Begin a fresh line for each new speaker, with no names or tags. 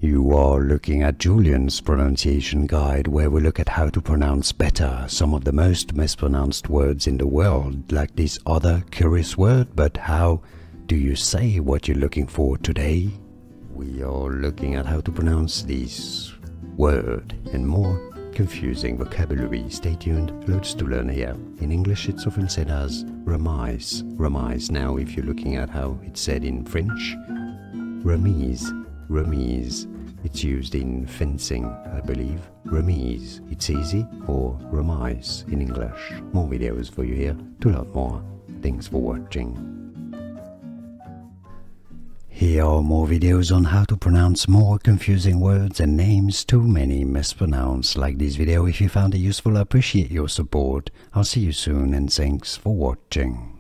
You are looking at Julian's pronunciation guide, where we look at how to pronounce better some of the most mispronounced words in the world, like this other curious word. But how do you say what you're looking for today? We are looking at how to pronounce this word and more confusing vocabulary. Stay tuned, loads to learn here. In English it's often said as remise. Remise. Now if you're looking at how it's said in French, remise. Remise. It's used in fencing, I believe. Remise. It's easy, or remise in English. More videos for you here to learn more. Thanks for watching. Here are more videos on how to pronounce more confusing words and names too many mispronounced. Like this video if you found it useful. I appreciate your support. I'll see you soon and thanks for watching.